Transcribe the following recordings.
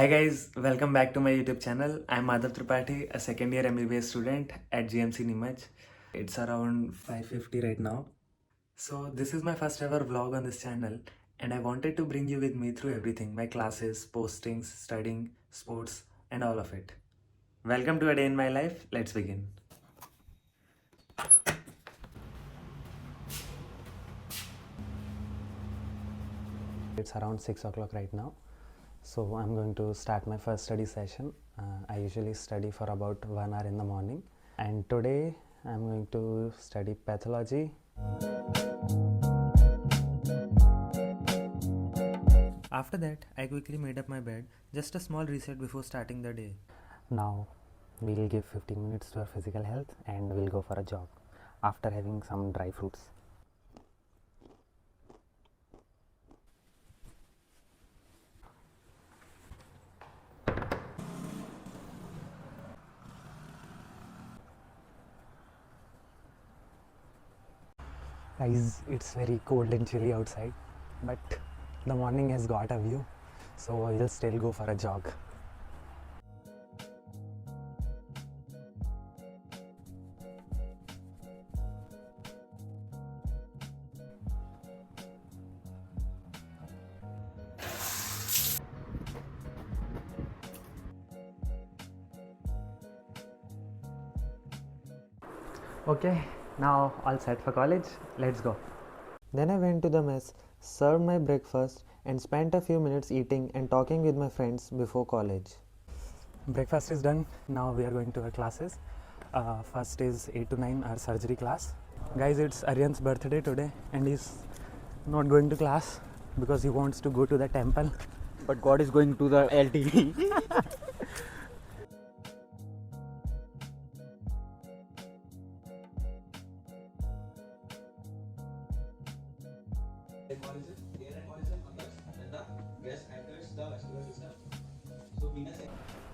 Hi guys, welcome back to my YouTube channel. I'm Madhav Tripathi, a second year MBBS student at GMC Nimaj. It's around 5:50 right now. So this is my first ever vlog on this channel and I wanted to bring you with me through everything, my classes, postings, studying, sports and all of it. Welcome to a day in my life. Let's begin. It's around 6 o'clock right now. So I'm going to start my first study session. I usually study for about 1 hour in the morning. And today I'm going to study pathology. After that, I quickly made up my bed, just a small reset before starting the day. Now we'll give 15 minutes to our physical health and we'll go for a jog after having some dry fruits. Guys, it's very cold and chilly outside, but the morning has got a view, so I will still go for a jog. Okay, now all set for college. Let's go. Then I went to the mess, served my breakfast, and spent a few minutes eating and talking with my friends before college. Breakfast is done. Now we are going to our classes. First is 8 to 9, our surgery class. Guys, it's Aryan's birthday today and he's not going to class because he wants to go to the temple. But God is going to the LTV.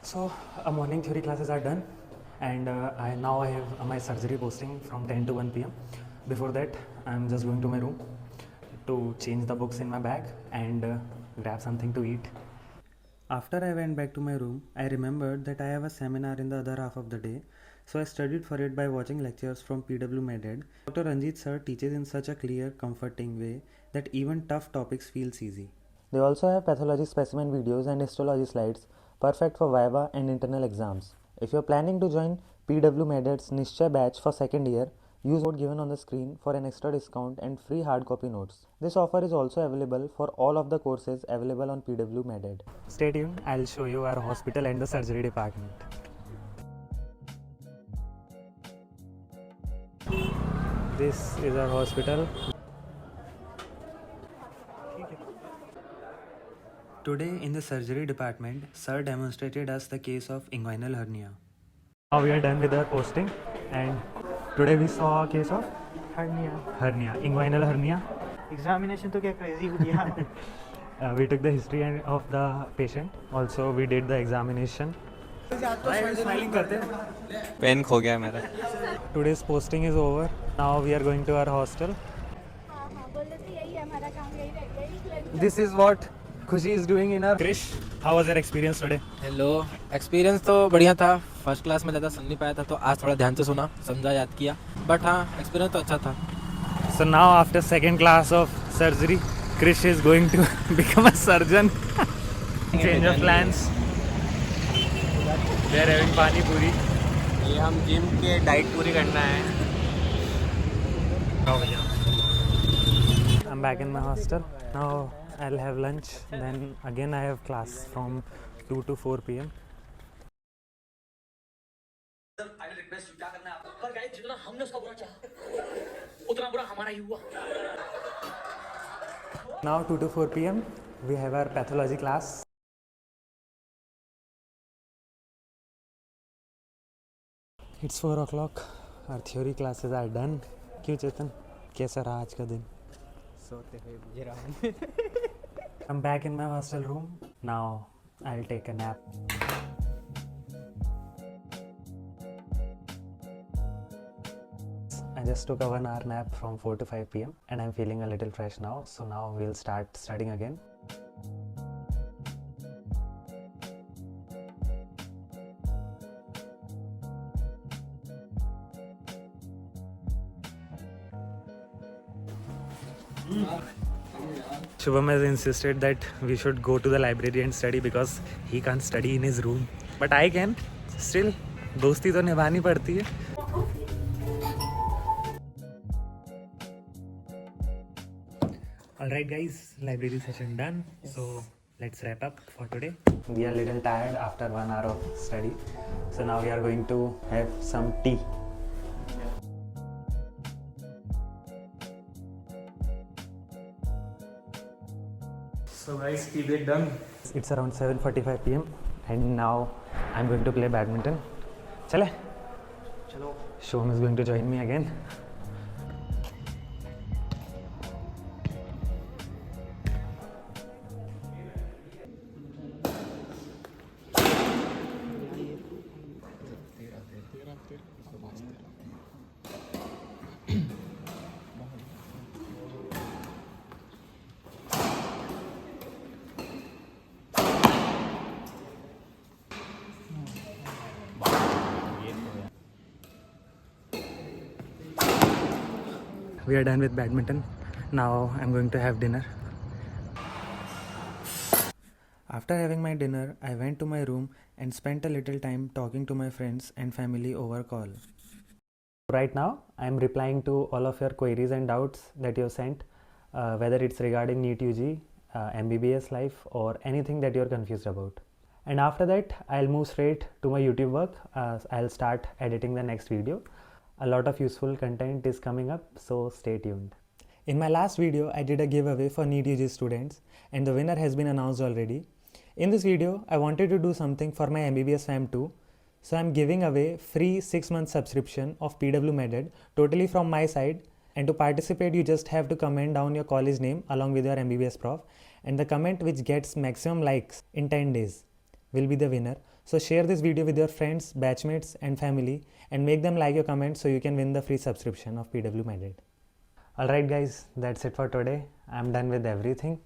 So morning theory classes are done and now I have my surgery posting from 10 to 1 p.m. Before that I'm just going to my room to change the books in my bag and grab something to eat. After I went back to my room, I remembered that I have a seminar in the other half of the day, so I studied for it by watching lectures from PW Meded. Dr. Ranjit sir teaches in such a clear, comforting way that even tough topics feels easy. They also have pathology specimen videos and histology slides, perfect for Viva and internal exams. If you're planning to join PW Meded's Nishchay batch for second year, use code given on the screen for an extra discount and free hard copy notes. This offer is also available for all of the courses available on PW Meded. Stay tuned, I'll show you our hospital and the surgery department. This is our hospital. Today in the surgery department, sir demonstrated us the case of inguinal hernia. Now we are done with our posting and today we saw a case of hernia, inguinal hernia. Examination to get crazy with you. We took the history of the patient. Also we did the examination. Pen खो गया मेरा. Today's posting is over. Now we are going to our hostel. This is what Khushi is doing in our Krish. How was your experience today? Hello. Experience तो बढ़िया था. First class में ज़्यादा सुन नहीं पाया था तो आज थोड़ा ध्यान से सुना, समझा, याद किया. बट हाँ, एक्सपीरियंस तो अच्छा था. So now after second class of surgery, Krish is going to become a surgeon. Change of plans. They are having pani puri. ये हम जिम के डाइट पूरी करना है. I'm back in my hostel. Now I'll have lunch. Then again I have class from 2 to 4 p.m. Now 2 to 4 p.m. we have our pathology class. It's 4 o'clock. Our theory classes are done. क्यों चेतन? कैसा रहा आज का दिन? सोते हुए बुझे रहा. I'm back in my hostel room. Now I'll take a nap. I just took a 1 hour nap from 4 to 5 p.m. and I'm feeling a little fresh now. So now we'll start studying again. Shubham has insisted that we should go to the library and study because he can't study in his room. But I can. Still, दोस्ती तो निभानी पड़ती है. Alright guys, library session done. So let's wrap up for today. We are a little tired after 1 hour of study. So now we are going to have some tea. So guys, tea break done. It's around 7:45 p.m. and now I'm going to play badminton. Chale? चलो. Shom is going to join me again. We are done with badminton. Now I'm going to have dinner. After having my dinner, I went to my room and spent a little time talking to my friends and family over call. Right now, I'm replying to all of your queries and doubts that you have sent, whether it's regarding NEET UG, MBBS life, or anything that you're confused about. And after that, I'll move straight to my YouTube work. I'll start editing the next video. A lot of useful content is coming up, so stay tuned. In my last video, I did a giveaway for NEET UG students, and the winner has been announced already. In this video, I wanted to do something for my MBBS fam too. So I'm giving away free 6-month subscription of PW Meded totally from my side. And to participate, you just have to comment down your college name along with your MBBS prof, and the comment which gets maximum likes in 10 days will be the winner. So share this video with your friends, batchmates and family and make them like your comment so you can win the free subscription of PW Meded. Alright guys, that's it for today. I'm done with everything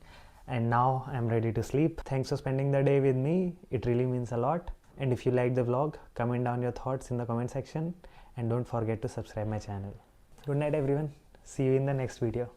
and now I'm ready to sleep. Thanks for spending the day with me. It really means a lot. And if you liked the vlog, comment down your thoughts in the comment section and don't forget to subscribe my channel. Good night everyone. See you in the next video.